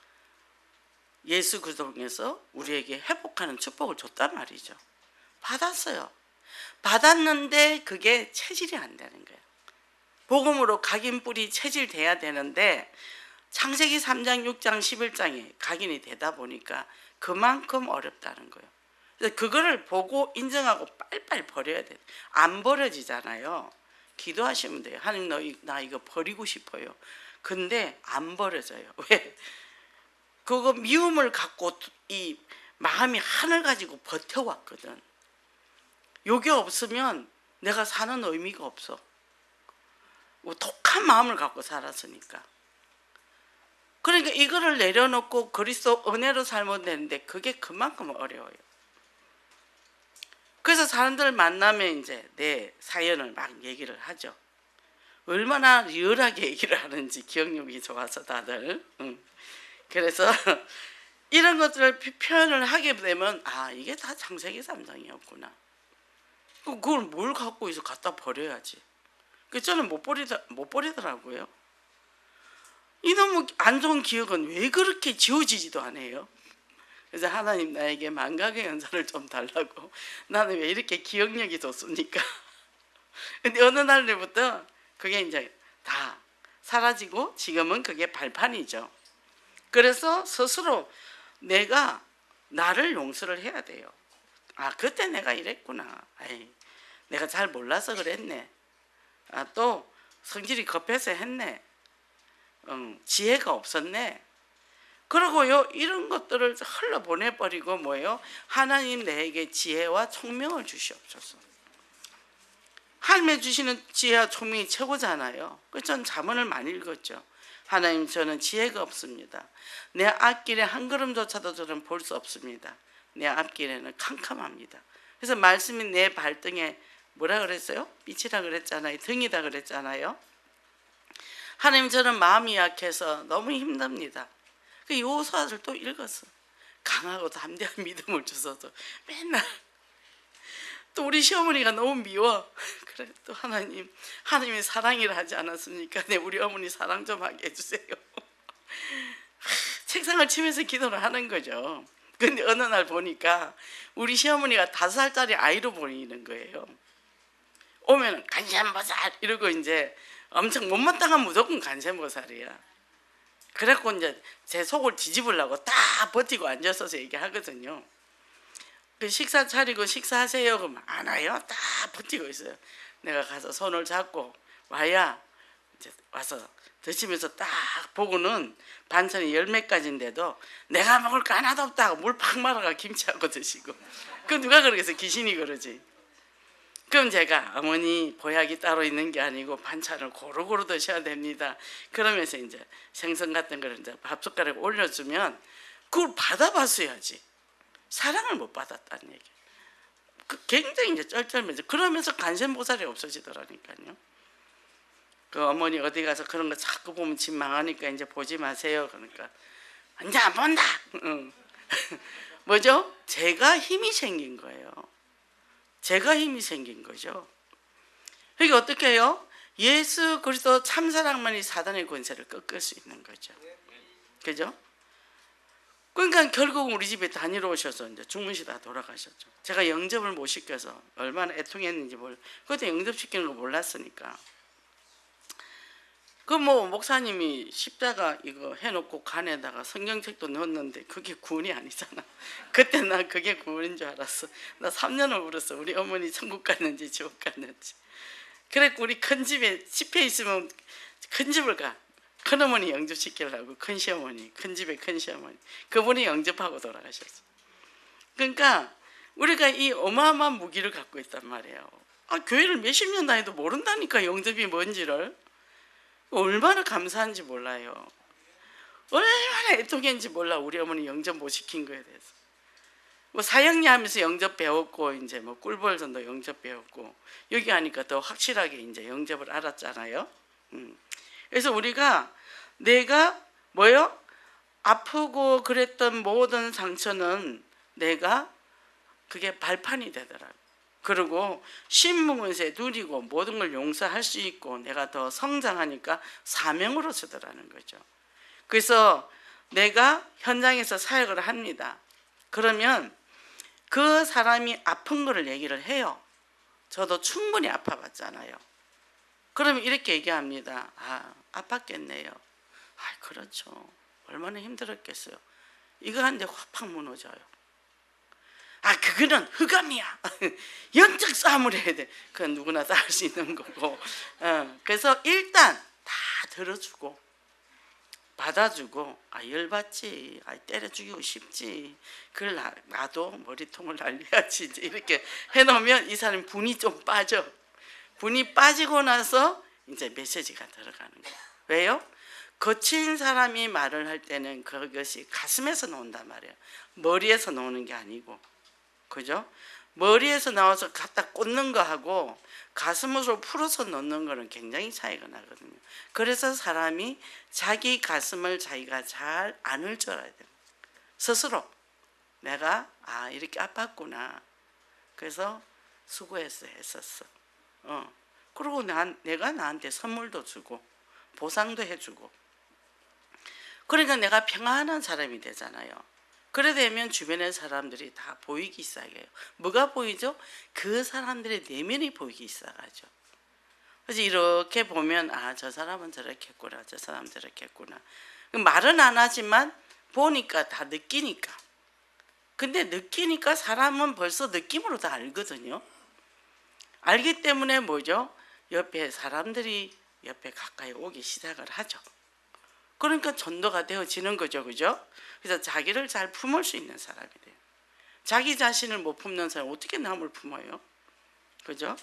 예수 그리스도에서 우리에게 회복하는 축복을 줬단 말이죠. 받았어요. 받았는데 그게 체질이 안 되는 거예요. 복음으로 각인뿔이 체질돼야 되는데 창세기 3장, 6장, 11장에 각인이 되다 보니까 그만큼 어렵다는 거예요. 그래서 그거를 보고 인정하고 빨리빨리 버려야 돼요. 안 버려지잖아요. 기도하시면 돼요. 하나님 나 이거 버리고 싶어요. 근데 안 버려져요. 왜? 그거 미움을 갖고 이 마음이 하늘 가지고 버텨왔거든. 요게 없으면 내가 사는 의미가 없어. 독한 마음을 갖고 살았으니까. 그러니까 이거를 내려놓고 그리스도 은혜로 살면 되는데 그게 그만큼 어려워요. 그래서 사람들 만나면 이제 내 사연을 막 얘기를 하죠. 얼마나 리얼하게 얘기를 하는지 기억력이 좋아서 다들. 그래서 이런 것들을 표현을 하게 되면 아, 이게 다 창세기 3장이었구나. 그걸 뭘 갖고 있어 갖다 버려야지. 그래서 저는 못 버리더라고요. 이놈의 안 좋은 기억은 왜 그렇게 지워지지도 않아요? 그래서 하나님 나에게 망각의 연사를 좀 달라고. 나는 왜 이렇게 기억력이 좋습니까? 근데 어느 날부터 그게 이제 다 사라지고 지금은 그게 발판이죠. 그래서 스스로 내가 나를 용서를 해야 돼요. 아, 그때 내가 이랬구나. 아이, 내가 잘 몰라서 그랬네. 아, 또 성질이 급해서 했네. 지혜가 없었네. 그리고요, 이런 것들을 흘러보내버리고 뭐예요? 하나님 내게 지혜와 총명을 주시옵소서. 하나님이 주시는 지혜와 총명이 최고잖아요. 그래서 저는 잠언을 많이 읽었죠. 하나님, 저는 지혜가 없습니다. 내 앞길에 한 걸음조차도 저는 볼 수 없습니다. 내 앞길에는 캄캄합니다. 그래서 말씀이 내 발등에 뭐라 그랬어요? 빛이라 그랬잖아요. 등이다 그랬잖아요. 하나님, 저는 마음이 약해서 너무 힘듭니다. 그 요소를 또 읽었어. 강하고 담대한 믿음을 주셔서 맨날 또 우리 시어머니가 너무 미워. 그래 또 하나님이 사랑이라 하지 않았습니까? 네, 우리 어머니 사랑 좀 하게 해주세요. 책상을 치면서 기도를 하는 거죠. 근데 어느 날 보니까 우리 시어머니가 5살짜리 아이로 보이는 거예요. 오면 간세음보살 이러고 이제 엄청 못마땅한 무조건 간세음보살이야. 그래갖고 이제 제 속을 뒤집으려고 딱 버티고 앉아서서 얘기하거든요. 그 식사 차리고 식사하세요 그러면 안 와요. 딱 버티고 있어요. 내가 가서 손을 잡고 와야 이제 와서 드시면서 딱 보고는 반찬이 10몇 가지인데도 내가 먹을 거 하나도 없다고 물 팍 말아가 김치하고 드시고. 그 누가 그러겠어? 귀신이 그러지. 그럼 제가 어머니 보약이 따로 있는 게 아니고 반찬을 고루고루 드셔야 됩니다. 그러면서 이제 생선 같은 걸 이제 밥 숟가락에 올려주면 그걸 받아봤어야지. 사랑을 못 받았다는 얘기. 굉장히 이제 쩔쩔매죠. 그러면서 간센보살이 없어지더라니까요. 그 어머니 어디 가서 그런 거 자꾸 보면 집 망하니까 이제 보지 마세요. 그러니까 이제 안 본다. 뭐죠? 제가 힘이 생긴 거예요. 제가 힘이 생긴 거죠. 그러니까 어떻게 해요? 예수 그리스도 참사랑만이 사단의 권세를 꺾을 수 있는 거죠. 그죠? 그러니까 결국 우리 집에 다니러 오셔서 이제 주무시다 돌아가셨죠. 제가 영접을 못 시켜서 얼마나 애통했는지 그것도 영접시키는 거 몰랐으니까. 그 뭐 목사님이 십자가 이거 해놓고 간에다가 성경책도 넣었는데 그게 구원이 아니잖아. 그때 난 그게 구원인 줄 알았어. 나 3년을 울었어. 우리 어머니 천국 갔는지 지옥 갔는지. 그래갖고 우리 큰 집에 집회 있으면 큰 집을 가. 큰 어머니 영접시키려고 큰 시어머니, 큰 집에 큰 시어머니. 그분이 영접하고 돌아가셨어. 그러니까 우리가 이 어마어마한 무기를 갖고 있단 말이에요. 교회를 몇십 년 다녀도 모른다니까 영접이 뭔지를. 얼마나 감사한지 몰라요. 얼마나 애통했는지 몰라. 우리 어머니 영접 못 시킨 거에 대해서. 뭐 사형리 하면서 영접 배웠고 이제 뭐 꿀벌전도 영접 배웠고 여기 하니까 더 확실하게 이제 영접을 알았잖아요. 그래서 우리가 내가 뭐요? 아프고 그랬던 모든 상처는 내가 그게 발판이 되더라고요. 그리고 신문세 누리고 모든 걸 용서할 수 있고 내가 더 성장하니까 사명으로 쓰더라는 거죠. 그래서 내가 현장에서 사역을 합니다. 그러면 그 사람이 아픈 거를 얘기를 해요. 저도 충분히 아파봤잖아요. 그러면 이렇게 얘기합니다. 아팠겠네요. 그렇죠. 얼마나 힘들었겠어요. 이거 하는데 확 무너져요. 그거는 흑암이야. 영적 싸움을 해야 돼. 그건 누구나 다 할 수 있는 거고. 그래서 일단 다 들어주고 받아주고 열받지. 때려 죽이고 싶지. 그걸 나도 머리통을 날려야지. 이렇게 해놓으면 이 사람 분이 좀 빠져. 분이 빠지고 나서 이제 메시지가 들어가는 거예요. 왜요? 거친 사람이 말을 할 때는 그것이 가슴에서 나온단 말이에요. 머리에서 나오는 게 아니고. 그죠? 머리에서 나와서 갖다 꽂는 거하고 가슴으로 풀어서 넣는 거는 굉장히 차이가 나거든요. 그래서 사람이 자기 가슴을 자기가 잘 안을 줄 알아야 돼요. 스스로 내가 이렇게 아팠구나. 그래서 수고했어 했었어. 그리고 내가 나한테 선물도 주고 보상도 해주고. 그러니까 내가 평안한 사람이 되잖아요. 그래 되면 주변의 사람들이 다 보이기 시작해요. 뭐가 보이죠? 그 사람들의 내면이 보이기 시작하죠. 그래서 이렇게 보면 저 사람은 저렇게 했구나. 저 사람은 저렇게 했구나. 말은 안 하지만 보니까 다 느끼니까. 근데 느끼니까 사람은 벌써 느낌으로 다 알거든요. 알기 때문에 뭐죠? 옆에 사람들이 옆에 가까이 오기 시작을 하죠. 그러니까 전도가 되어지는 거죠. 그죠? 그래서 자기를 잘 품을 수 있는 사람이 돼요. 자기 자신을 못 품는 사람 어떻게 남을 품어요? 그죠?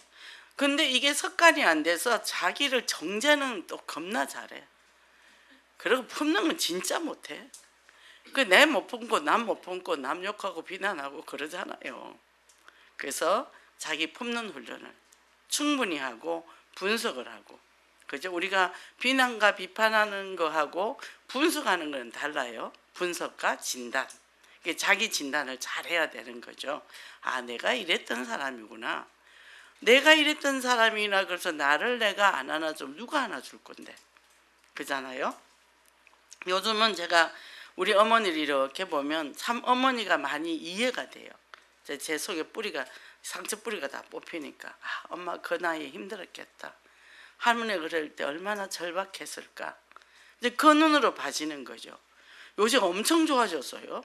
근데 이게 습관이 안 돼서 자기를 정죄는 또 겁나 잘해. 그리고 품는 건 진짜 못해. 내 못 품고 남 못 품고 남 욕하고 비난하고 그러잖아요. 그래서 자기 품는 훈련을 충분히 하고 분석을 하고. 그죠? 우리가 비난과 비판하는 거하고 분석하는 건 달라요. 분석과 진단. 자기 진단을 잘 해야 되는 거죠. 아, 내가 이랬던 사람이구나. 내가 이랬던 사람이나 그래서 나를 내가 안 안아주면 누가 안아줄 건데. 그잖아요. 요즘은 제가 우리 어머니를 이렇게 보면 참 어머니가 많이 이해가 돼요. 제 속에 뿌리가 상처 뿌리가 다 뽑히니까 아, 엄마 그 나이에 힘들었겠다. 할머니가 그럴 때 얼마나 절박했을까. 이제 그 눈으로 봐지는 거죠. 요즘 엄청 좋아졌어요.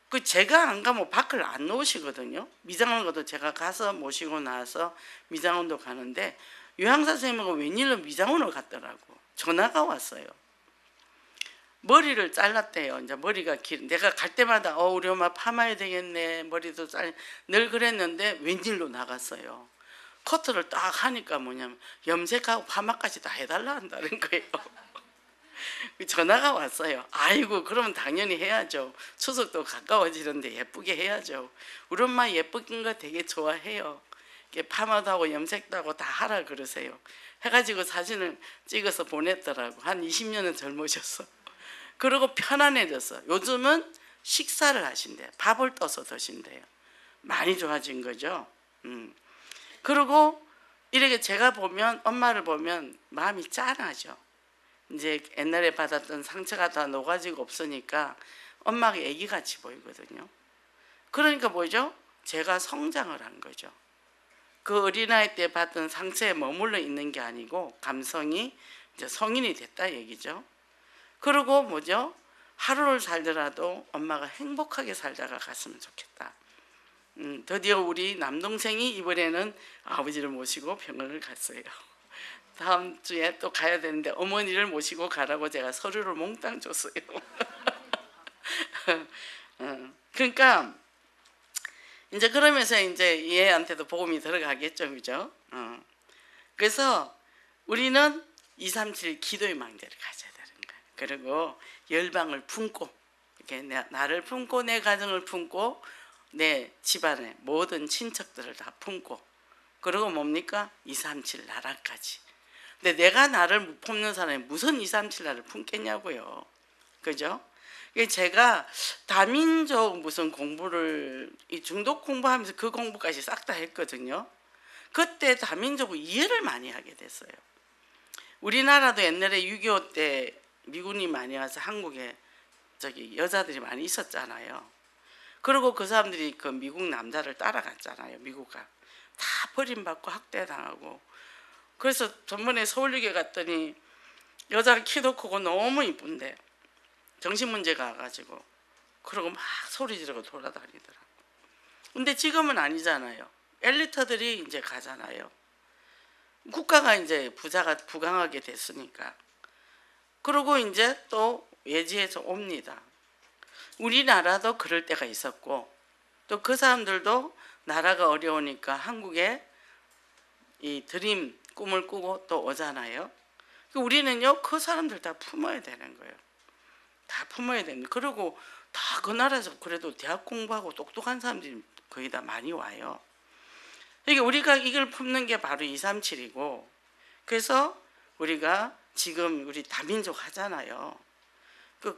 그 제가 안 가면 밖을 안 놓으시거든요. 미장원 가도 제가 가서 모시고 나서 미장원도 가는데 요양사 선생님하고 웬일로 미장원을 갔더라고. 전화가 왔어요. 머리를 잘랐대요. 이제 머리가 내가 갈 때마다 우리 엄마 파마해야 되겠네. 머리도 늘 그랬는데 웬일로 나갔어요. 커트를 딱 하니까 뭐냐면 염색하고 파마까지 다 해달라 한다는 거예요. 전화가 왔어요. 아이고 그러면 당연히 해야죠. 추석도 가까워지는데 예쁘게 해야죠. 우리 엄마 예쁜 거 되게 좋아해요. 파마도 하고 염색도 하고 다 하라 그러세요. 해가지고 사진을 찍어서 보냈더라고. 한 20년은 젊으셨어. 그리고 편안해졌어. 요즘은 식사를 하신대요. 밥을 떠서 드신대요. 많이 좋아진 거죠. 그리고 이렇게 제가 보면 엄마를 보면 마음이 짠하죠. 이제 옛날에 받았던 상처가 다 녹아지고 없으니까 엄마가 애기같이 보이거든요. 그러니까 뭐죠? 제가 성장을 한 거죠. 그 어린아이 때 받던 상처에 머물러 있는 게 아니고 감성이 이제 성인이 됐다 얘기죠. 그리고 뭐죠? 하루를 살더라도 엄마가 행복하게 살다가 갔으면 좋겠다. 드디어 우리 남동생이 이번에는 아버지를 모시고 병원을 갔어요. 다음 주에 또 가야 되는데 어머니를 모시고 가라고 제가 서류를 몽땅 줬어요. 그러니까 이제 그러면서 이제 얘한테도 복음이 들어가겠죠, 그죠? 그래서 우리는 237 기도의 망대를 가져야 되는 거예요. 그리고 열방을 품고 이렇게 나를 품고 내 가정을 품고 내 집안의 모든 친척들을 다 품고 그리고 뭡니까? 237 나라까지. 근데 내가 나를 못 품는 사람이 무슨 237 나를 품겠냐고요. 그죠? 제가 다민족 무슨 공부를 이 중독 공부하면서 그 공부까지 싹 다 했거든요. 그때 다민족을 이해를 많이 하게 됐어요. 우리나라도 옛날에 6.25 때 미군이 많이 와서 한국에 여자들이 많이 있었잖아요. 그리고 그 사람들이 그 미국 남자를 따라갔잖아요. 미국가 다 버림받고 학대당하고. 그래서 전번에 서울유교 갔더니 여자가 키도 크고 너무 이쁜데 정신문제가 와가지고 그러고 막 소리 지르고 돌아다니더라고. 근데 지금은 아니잖아요. 엘리트들이 이제 가잖아요. 국가가 이제 부자가 부강하게 됐으니까. 그리고 이제 또 외지에서 옵니다. 우리나라도 그럴 때가 있었고 또 그 사람들도 나라가 어려우니까 한국에 이 드림 꿈을 꾸고 또 오잖아요. 우리는요 그 사람들 다 품어야 되는 거예요. 다 품어야 됩니다. 그리고 다 그 나라에서 그래도 대학 공부하고 똑똑한 사람들이 거의 다 많이 와요. 그러니까 우리가 이걸 품는 게 바로 237이고 그래서 우리가 지금 우리 다민족 하잖아요.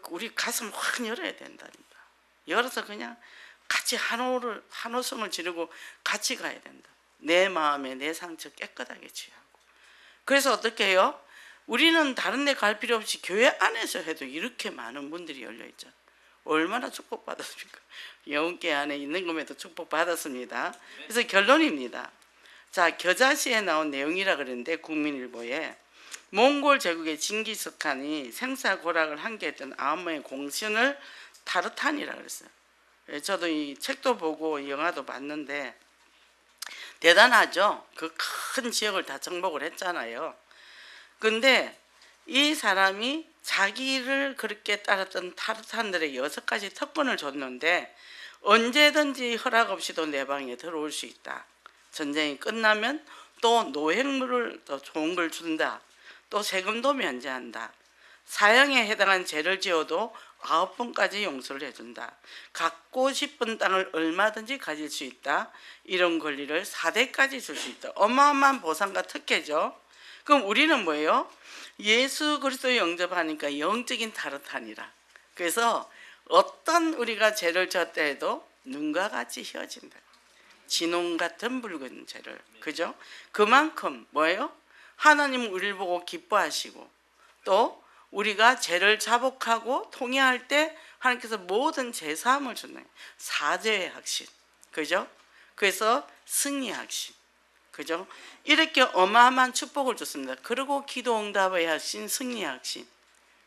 우리 가슴 확 열어야 된다니까. 열어서 그냥 같이 한호성을 지르고 같이 가야 된다. 내 마음에 내 상처 깨끗하게 취하고. 그래서 어떻게 해요? 우리는 다른 데 갈 필요 없이 교회 안에서 해도 이렇게 많은 분들이 열려있죠. 얼마나 축복받았습니까? 영계 안에 있는 것에도 축복받았습니다. 그래서 결론입니다. 자, 겨자씨에 나온 내용이라 그랬는데 국민일보에 몽골 제국의 징기스칸이 생사고락을 함께했던 아음의 공신을 타르탄이라 그랬어요. 저도 이 책도 보고 영화도 봤는데 대단하죠. 그 큰 지역을 다 정복을 했잖아요. 근데 이 사람이 자기를 그렇게 따랐던 타르탄들의 6가지 특권을 줬는데 언제든지 허락 없이도 내 방에 들어올 수 있다. 전쟁이 끝나면 또 노획물을 더 좋은 걸 준다. 또 세금도 면제한다. 사형에 해당한 죄를 지어도 9번까지 용서를 해준다. 갖고 싶은 땅을 얼마든지 가질 수 있다. 이런 권리를 4대까지 줄 수 있다. 어마어마한 보상과 특혜죠. 그럼 우리는 뭐예요? 예수 그리스도 영접하니까 영적인 타르탄이라. 그래서 어떤 우리가 죄를 졌다 해도 눈과 같이 헤어진다. 진홍 같은 붉은 죄를. 그죠? 그만큼 뭐예요? 하나님 우리를 보고 기뻐하시고 또 우리가 죄를 자복하고 통회할 때 하나님께서 모든 죄 사함을 주는 사죄의 확신. 그죠? 그래서 승리의 확신. 그죠? 이렇게 어마어마한 축복을 줬습니다. 그리고 기도 응답의 확신, 승리의 확신,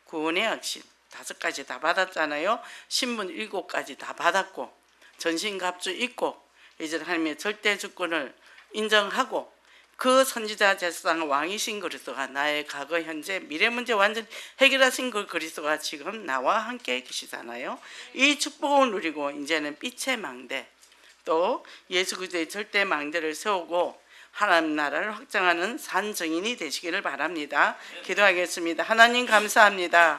구원의 확신 5가지 다 받았잖아요. 신분 7가지 다 받았고 전신갑주 입고 이제 하나님의 절대 주권을 인정하고 그 선지자 제사장 왕이신 그리스도가 나의 과거 현재 미래 문제 완전히 해결하신 그 그리스도가 지금 나와 함께 계시잖아요. 이 축복을 누리고 이제는 빛의 망대 또 예수 그리스도의 절대 망대를 세우고 하나님 나라를 확장하는 산 증인이 되시기를 바랍니다. 기도하겠습니다. 하나님 감사합니다.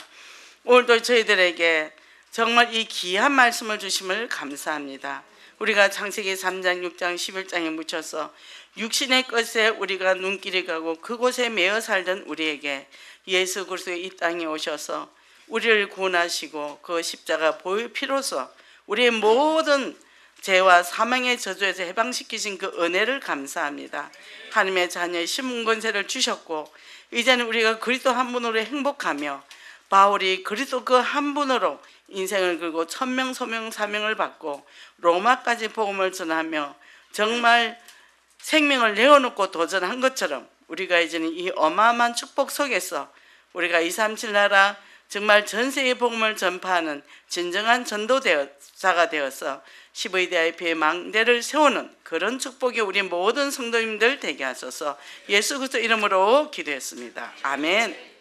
오늘도 저희들에게 정말 이 귀한 말씀을 주심을 감사합니다. 우리가 창세기 3장, 6장, 11장에 묻혀서 육신의 것에 우리가 눈길이 가고 그곳에 매여 살던 우리에게 예수 그리스도의 이 땅에 오셔서 우리를 구원하시고 그 십자가 보혈 피로써 우리의 모든 죄와 사망의 저주에서 해방시키신 그 은혜를 감사합니다. 하나님의 자녀의 신분권세를 주셨고 이제는 우리가 그리스도 한 분으로 행복하며 바울이 그리스도 그 한 분으로 인생을 걸고 천명 소명 사명을 받고 로마까지 복음을 전하며 정말 생명을 내어놓고 도전한 것처럼 우리가 이제는 이 어마어마한 축복 속에서 우리가 237 나라 정말 전 세계 복음을 전파하는 진정한 전도자가 되어서 12대 IP의 망대를 세우는 그런 축복이 우리 모든 성도님들 되게 하소서. 예수 그리스도 이름으로 기도했습니다. 아멘.